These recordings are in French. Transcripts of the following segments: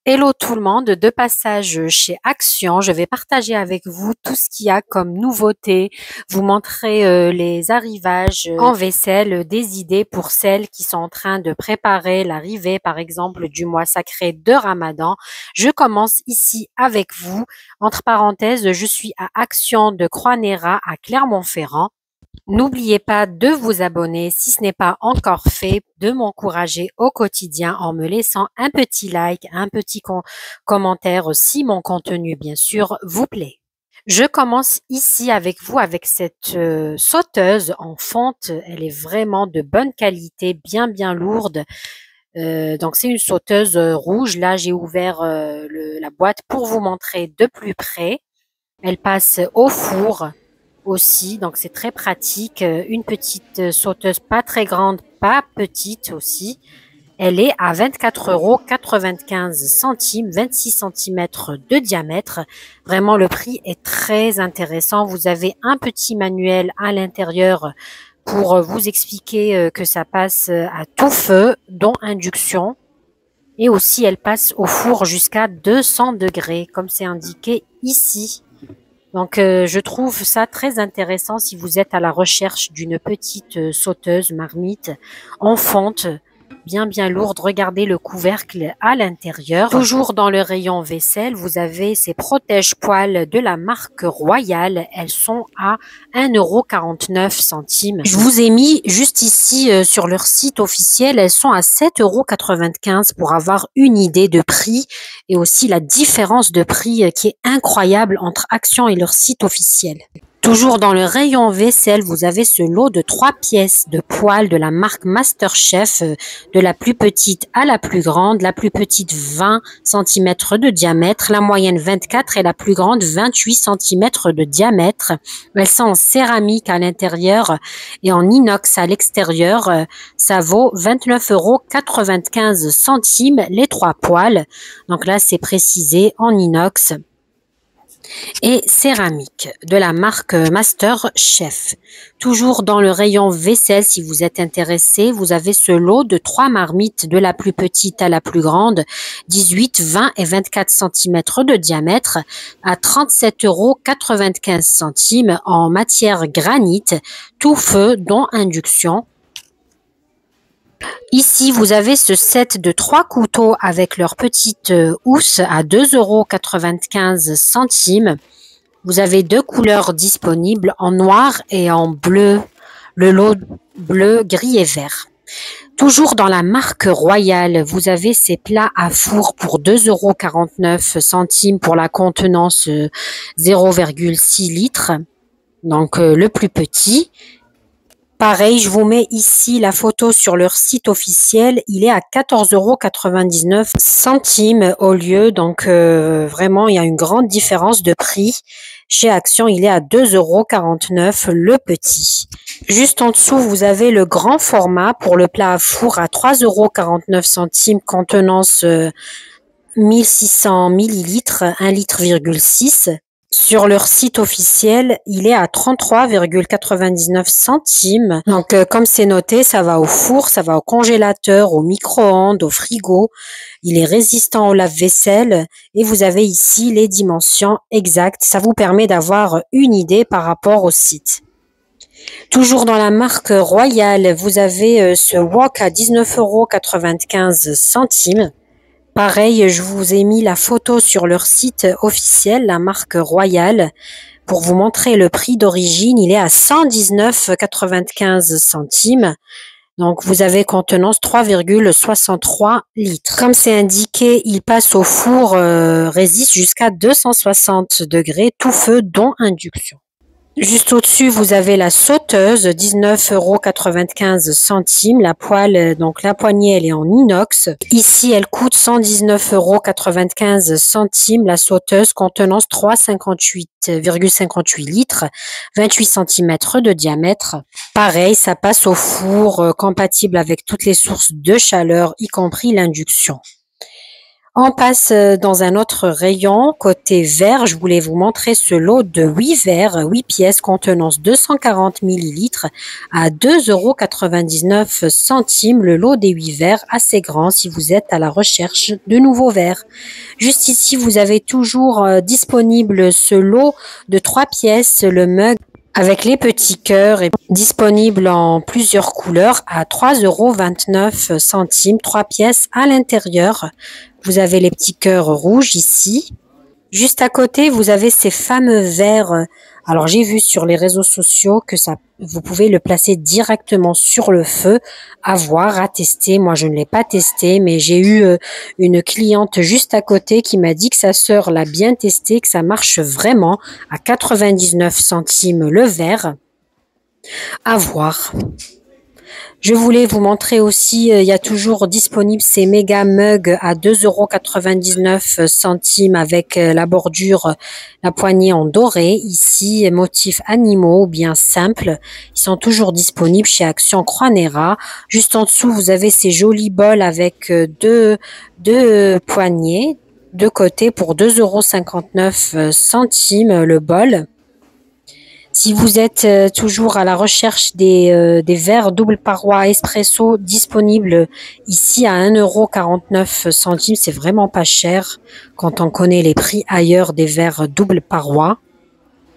Hello tout le monde, de passage chez Action, je vais partager avec vous tout ce qu'il y a comme nouveauté, vous montrer les arrivages en vaisselle, des idées pour celles qui sont en train de préparer l'arrivée par exemple du mois sacré de Ramadan. Je commence ici avec vous. Entre parenthèses, je suis à Action de Croix-Néra à Clermont-Ferrand. N'oubliez pas de vous abonner si ce n'est pas encore fait, de m'encourager au quotidien en me laissant un petit like, un petit commentaire si mon contenu bien sûr vous plaît. Je commence ici avec vous avec cette sauteuse en fonte. Elle est vraiment de bonne qualité, bien lourde. Donc c'est une sauteuse rouge. Là j'ai ouvert la boîte pour vous montrer de plus près. Elle passe au four aussi, donc c'est très pratique. Une petite sauteuse, pas très grande, pas petite aussi. Elle est à 24,95 €, 26 cm de diamètre. Vraiment, le prix est très intéressant. Vous avez un petit manuel à l'intérieur pour vous expliquer que ça passe à tout feu, dont induction. Et aussi, elle passe au four jusqu'à 200 degrés, comme c'est indiqué ici. Donc, je trouve ça très intéressant si vous êtes à la recherche d'une petite sauteuse marmite en fonte, bien lourde. Regardez le couvercle à l'intérieur. Toujours dans le rayon vaisselle, vous avez ces protège-poils de la marque Royal. Elles sont à 1,49 €. Je vous ai mis juste ici sur leur site officiel, elles sont à 7,95 € pour avoir une idée de prix et aussi la différence de prix qui est incroyable entre Action et leur site officiel. Toujours dans le rayon vaisselle, vous avez ce lot de 3 pièces de poêle de la marque MasterChef, de la plus petite à la plus grande. La plus petite 20 cm de diamètre, la moyenne 24 et la plus grande 28 cm de diamètre. Elles sont en céramique à l'intérieur et en inox à l'extérieur. Ça vaut 29,95 € les 3 poêles. Donc là, c'est précisé en inox et céramique de la marque MasterChef. Toujours dans le rayon vaisselle, si vous êtes intéressé, vous avez ce lot de 3 marmites de la plus petite à la plus grande, 18, 20 et 24 cm de diamètre à 37,95 € en matière granit, tout feu dont induction. Ici, vous avez ce set de 3 couteaux avec leur petite housse à 2,95 €. Vous avez 2 couleurs disponibles en noir et en bleu. Le lot bleu, gris et vert. Toujours dans la marque Royal, vous avez ces plats à four pour 2,49 € pour la contenance 0,6 litres. Donc le plus petit. Pareil, je vous mets ici la photo sur leur site officiel. Il est à 14,99 € au lieu. Donc, vraiment, il y a une grande différence de prix. Chez Action, il est à 2,49 € le petit. Juste en dessous, vous avez le grand format pour le plat à four à 3,49 €, contenance 1600 ml, 1,6 litre. Sur leur site officiel, il est à 33,99 €. Donc, comme c'est noté, ça va au four, ça va au congélateur, au micro-ondes, au frigo. Il est résistant au lave-vaisselle et vous avez ici les dimensions exactes. Ça vous permet d'avoir une idée par rapport au site. Toujours dans la marque Royal, vous avez ce wok à 19,95 €. Pareil, je vous ai mis la photo sur leur site officiel, la marque Royal, pour vous montrer le prix d'origine. Il est à 119,95 €. Donc, vous avez contenance 3,63 litres. Comme c'est indiqué, il passe au four, résiste jusqu'à 260 degrés, tout feu, dont induction. Juste au-dessus, vous avez la sauteuse, 19,95 €. La poêle, donc la poignée, elle est en inox. Ici, elle coûte 119,95 €. La sauteuse, contenance 3,58 litres, 28 cm de diamètre. Pareil, ça passe au four, compatible avec toutes les sources de chaleur, y compris l'induction. On passe dans un autre rayon, côté verre. Je voulais vous montrer ce lot de 8 verres, 8 pièces contenant 240 millilitres à 2,99 € le lot des 8 verres, assez grand si vous êtes à la recherche de nouveaux verres. Juste ici, vous avez toujours disponible ce lot de 3 pièces, le mug avec les petits cœurs est disponible en plusieurs couleurs à 3,29 €, 3 pièces à l'intérieur. Vous avez les petits cœurs rouges ici. Juste à côté, vous avez ces fameux verres. Alors, j'ai vu sur les réseaux sociaux que vous pouvez le placer directement sur le feu, à voir, à tester. Moi, je ne l'ai pas testé, mais j'ai eu une cliente juste à côté qui m'a dit que sa sœur l'a bien testé, que ça marche vraiment à 99 centimes le verre. À voir. Je voulais vous montrer aussi, il y a toujours disponible ces méga mugs à 2,99 € avec la bordure, la poignée en doré. Ici, motifs animaux ou bien simples. Ils sont toujours disponibles chez Action Croix-Néra. Juste en dessous, vous avez ces jolis bols avec deux poignées de côté pour 2,59 € le bol. Si vous êtes toujours à la recherche des verres double paroi espresso disponibles ici à 1,49 €, c'est vraiment pas cher quand on connaît les prix ailleurs des verres double paroi,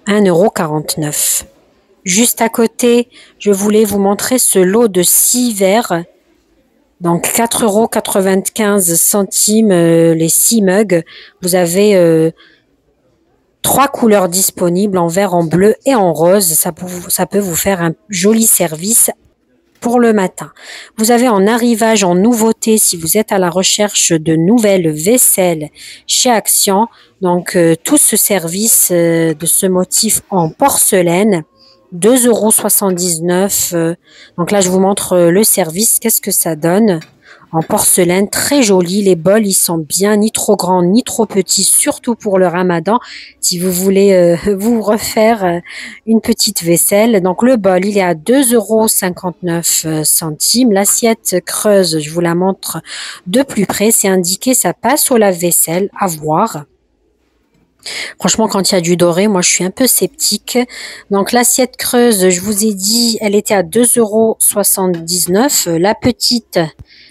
1,49 €. Juste à côté, je voulais vous montrer ce lot de 6 verres, donc 4,95 € les 6 mugs. Vous avez 3 couleurs disponibles en vert, en bleu et en rose. Ça peut vous faire un joli service pour le matin. Vous avez en arrivage, en nouveauté, si vous êtes à la recherche de nouvelles vaisselles chez Action, donc tout ce service de ce motif en porcelaine, 2,79 €. Donc là, je vous montre le service. Qu'est-ce que ça donne? En porcelaine, très joli. Les bols, ils sont bien, ni trop grands, ni trop petits, surtout pour le ramadan, si vous voulez vous refaire une petite vaisselle. Donc, le bol, il est à 2,59 €. L'assiette creuse, je vous la montre de plus près. C'est indiqué, ça passe au lave-vaisselle, à voir. Franchement, quand il y a du doré, moi, je suis un peu sceptique. Donc, l'assiette creuse, je vous ai dit, elle était à 2,79 €. La petite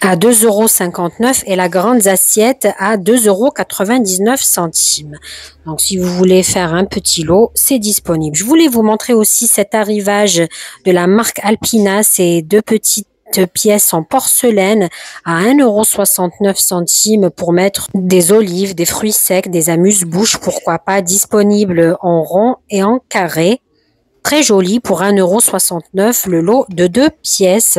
à 2,59 € et la grande assiette à 2,99 €. Donc, si vous voulez faire un petit lot, c'est disponible. Je voulais vous montrer aussi cet arrivage de la marque Alpina. C'est 2 petites pièces en porcelaine à 1,69 € pour mettre des olives, des fruits secs, des amuse-bouches, pourquoi pas, disponibles en rond et en carré. Très joli pour 1,69 € le lot de 2 pièces.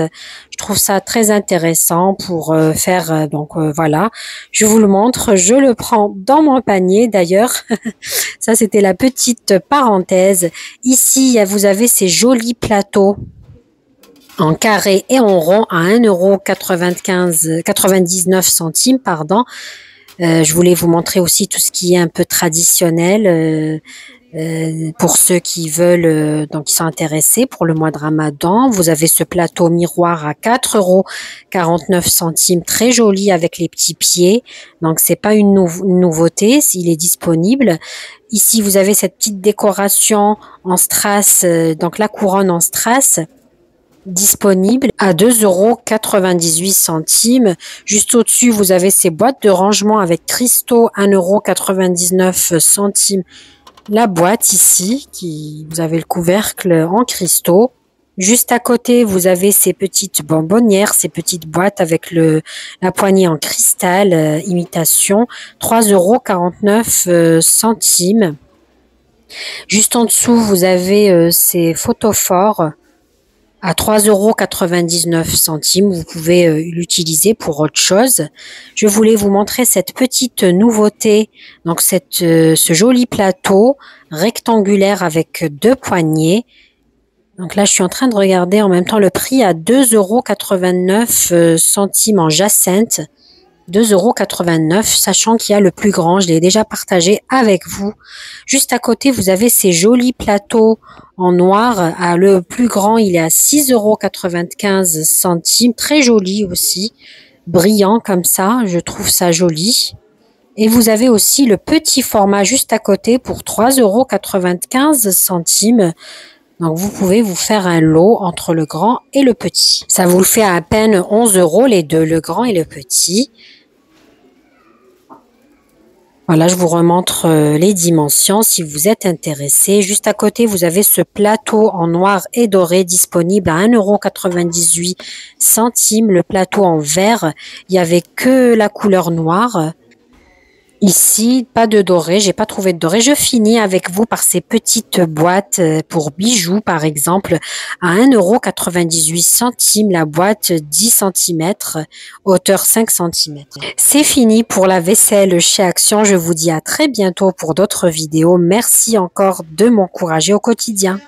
Je trouve ça très intéressant pour faire, voilà. Je vous le montre, je le prends dans mon panier d'ailleurs. Ça, c'était la petite parenthèse. Ici, vous avez ces jolis plateaux en carré et en rond à 1,99 €, pardon. Je voulais vous montrer aussi tout ce qui est un peu traditionnel pour ceux qui veulent, donc qui sont intéressés pour le mois de Ramadan. Vous avez ce plateau miroir à 4,49 €, très joli avec les petits pieds. Donc c'est pas une nouveauté, s'il est disponible. Ici vous avez cette petite décoration en strass, donc la couronne en strass, disponible à 2,98 €. Juste au-dessus, vous avez ces boîtes de rangement avec cristaux, 1,99 € la boîte ici, vous avez le couvercle en cristaux. Juste à côté, vous avez ces petites bonbonnières, ces petites boîtes avec la poignée en cristal, imitation, 3,49 €. Juste en dessous, vous avez ces photophores à 3,99 €. Vous pouvez l'utiliser pour autre chose. Je voulais vous montrer cette petite nouveauté. Donc ce joli plateau rectangulaire avec 2 poignées. Donc là, je suis en train de regarder en même temps le prix à 2,89 € en jacinthe. 2,89 €, sachant qu'il y a le plus grand, je l'ai déjà partagé avec vous. Juste à côté, vous avez ces jolis plateaux en noir. Le plus grand, il est à 6,95 €, très joli aussi, brillant comme ça, je trouve ça joli. Et vous avez aussi le petit format juste à côté pour 3,95 €. Donc, vous pouvez vous faire un lot entre le grand et le petit. Ça vous le fait à peine 11 € les deux, le grand et le petit. Voilà, je vous remontre les dimensions si vous êtes intéressé. Juste à côté, vous avez ce plateau en noir et doré disponible à 1,98 €. Le plateau en vert, il n'y avait que la couleur noire. Ici, pas de doré, j'ai pas trouvé de doré. Je finis avec vous par ces petites boîtes pour bijoux, par exemple, à 1,98 € la boîte 10 centimètres, hauteur 5 centimètres. C'est fini pour la vaisselle chez Action. Je vous dis à très bientôt pour d'autres vidéos. Merci encore de m'encourager au quotidien.